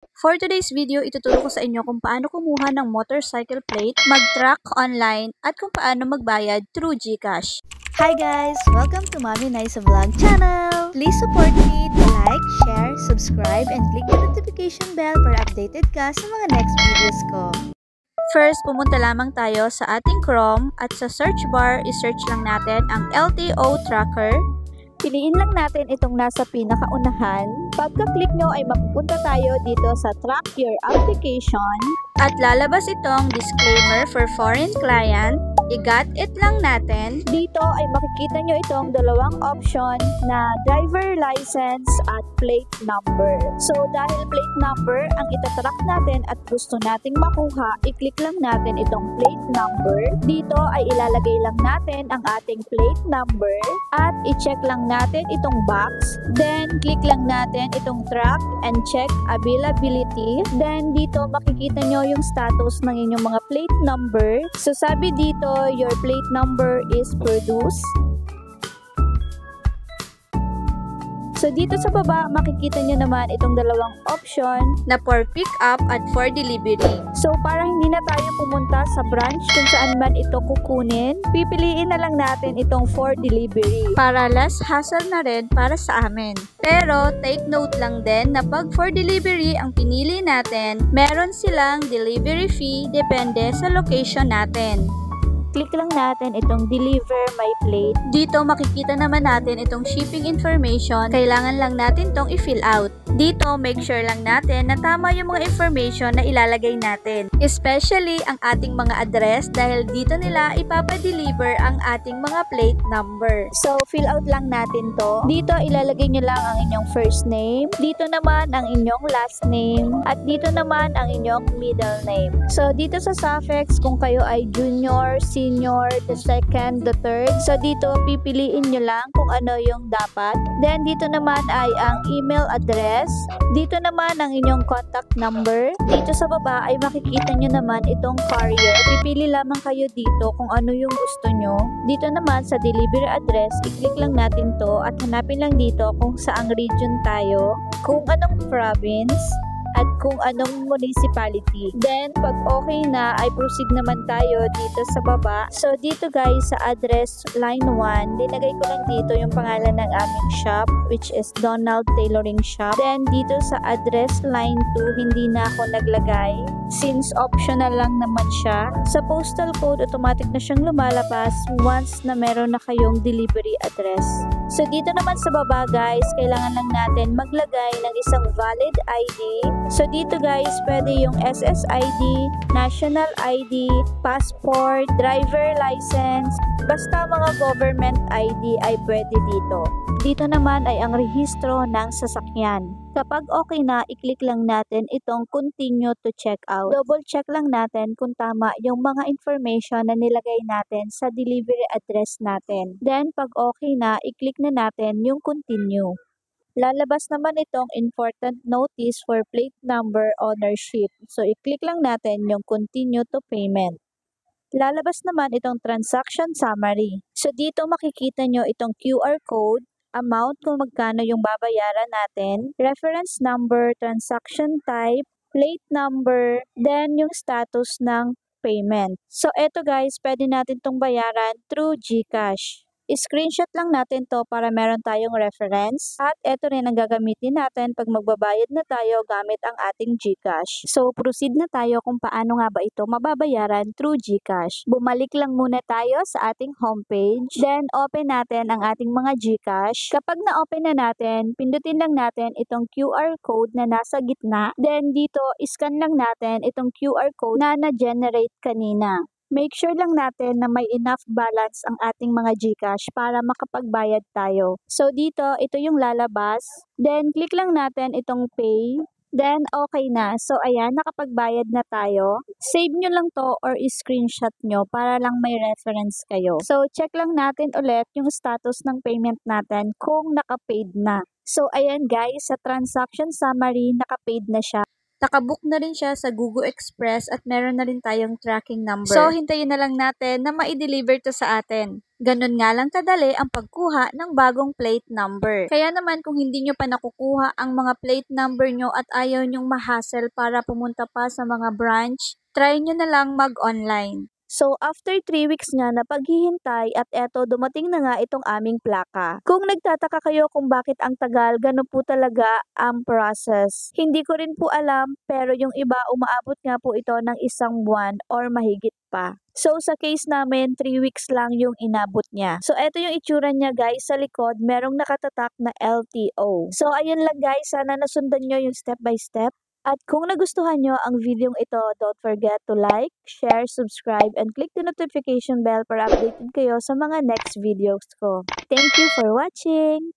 For today's video, ituturo ko sa inyo kung paano kumuha ng motorcycle plate, mag-track online, at kung paano magbayad through GCash. Hi guys! Welcome to Mommy Nice Vlog channel! Please support me to like, share, subscribe, and click the notification bell para updated ka sa mga next videos ko. First, pumunta lamang tayo sa ating Chrome at sa search bar, isearch lang natin ang LTO Tracker. Piliin lang natin itong nasa pinakaunahan. Pagka-click nyo ay mapupunta tayo dito sa Track Your Application. At lalabas itong disclaimer for foreign client. I-got it lang natin. Dito ay makikita nyo itong dalawang option na driver license at plate number. So dahil plate number ang itatrack natin at gusto nating makuha, i-click lang natin itong plate number. Dito ay ilalagay lang natin ang ating plate number at i-check lang natin itong box. Then click lang natin itong track and check availability. Then dito makikita nyo yung status ng inyong mga plate number. So sabi dito, your plate number is produced. So dito sa baba, makikita nyo naman itong dalawang option na for pick up at for delivery. So para hindi na tayo pumunta sa branch kung saan man ito kukunin, pipiliin na lang natin itong for delivery. Para less hassle na rin para sa amin. Pero take note lang din na pag for delivery ang pinili natin, meron silang delivery fee depende sa location natin. Click lang natin itong deliver my plate. Dito makikita naman natin itong shipping information. Kailangan lang natin itong i-fill out. Dito make sure lang natin na tama yung mga information na ilalagay natin. Especially ang ating mga address dahil dito nila ipapadeliver ang ating mga plate number. So fill out lang natin to. Dito ilalagay nyo lang ang inyong first name. Dito naman ang inyong last name. At dito naman ang inyong middle name. So dito sa suffix kung kayo ay junior, senior, the second, the third. So dito pipiliin nyo lang kung ano yung dapat. Then dito naman ay ang email address. Dito naman ang inyong contact number. Dito sa baba ay makikita nyo naman itong carrier. Pipili lamang kayo dito kung ano yung gusto nyo. Dito naman sa delivery address, i-click lang natin to at hanapin lang dito kung saang region tayo, kung anong province, at kung anong municipality. Then, pag okay na, ay proceed naman tayo dito sa baba. So, dito guys, sa address line 1, dinagay ko lang dito yung pangalan ng aming shop, which is Donald Tailoring Shop. Then, dito sa address line 2, hindi na ako naglagay since optional lang naman siya. Sa postal code, automatic na siyang lumalabas once na meron na kayong delivery address. So, dito naman sa baba guys, kailangan lang natin maglagay ng isang valid ID. So dito guys, pwede yung SSID, National ID, Passport, Driver License, basta mga government ID ay pwede dito. Dito naman ay ang rehistro ng sasakyan. Kapag okay na, i-click lang natin itong continue to check out. Double check lang natin kung tama yung mga information na nilagay natin sa delivery address natin. Then pag okay na, i-click na natin yung continue. Lalabas naman itong important notice for plate number ownership. So, i-click lang natin yung continue to payment. Lalabas naman itong transaction summary. So, dito makikita nyo itong QR code, amount kung magkano yung babayaran natin, reference number, transaction type, plate number, then yung status ng payment. So, eto guys, pwede natin itong bayaran through GCash. I-screenshot lang natin to para meron tayong reference. At ito rin ang gagamitin natin pag magbabayad na tayo gamit ang ating GCash. So, proceed na tayo kung paano nga ba ito mababayaran through GCash. Bumalik lang muna tayo sa ating homepage. Then, open natin ang ating mga GCash. Kapag na-open na natin, pindutin lang natin itong QR code na nasa gitna. Then, dito, iscan lang natin itong QR code na na-generate kanina. Make sure lang natin na may enough balance ang ating mga GCash para makapagbayad tayo. So dito, ito yung lalabas. Then click lang natin itong pay. Then okay na. So ayan, nakapagbayad na tayo. Save nyo lang to or screenshot nyo para lang may reference kayo. So check lang natin ulit yung status ng payment natin kung nakapaid na. So ayan guys, sa transaction summary, nakapaid na siya. Nakabook na rin siya sa Google Express at meron na rin tayong tracking number. So, hintayin na lang natin na ma-deliver to sa atin. Ganun nga lang kadali ang pagkuha ng bagong plate number. Kaya naman kung hindi nyo pa nakukuha ang mga plate number nyo at ayaw nyong ma-hassle para pumunta pa sa mga branch, try nyo na lang mag-online. So, after 3 weeks nga na paghihintay at eto dumating na nga itong aming plaka. Kung nagtataka kayo kung bakit ang tagal, ganun po talaga ang process. Hindi ko rin po alam pero yung iba umaabot nga po ito ng 1 buwan or mahigit pa. So, sa case namin, 3 weeks lang yung inabot niya. So, eto yung itsura niya guys. Sa likod, merong nakatatak na LTO. So, ayun lang guys. Sana nasundan nyo yung step by step. At kung nagustuhan nyo ang video ito, don't forget to like, share, subscribe, and click the notification bell para updated kayo sa mga next videos ko. Thank you for watching!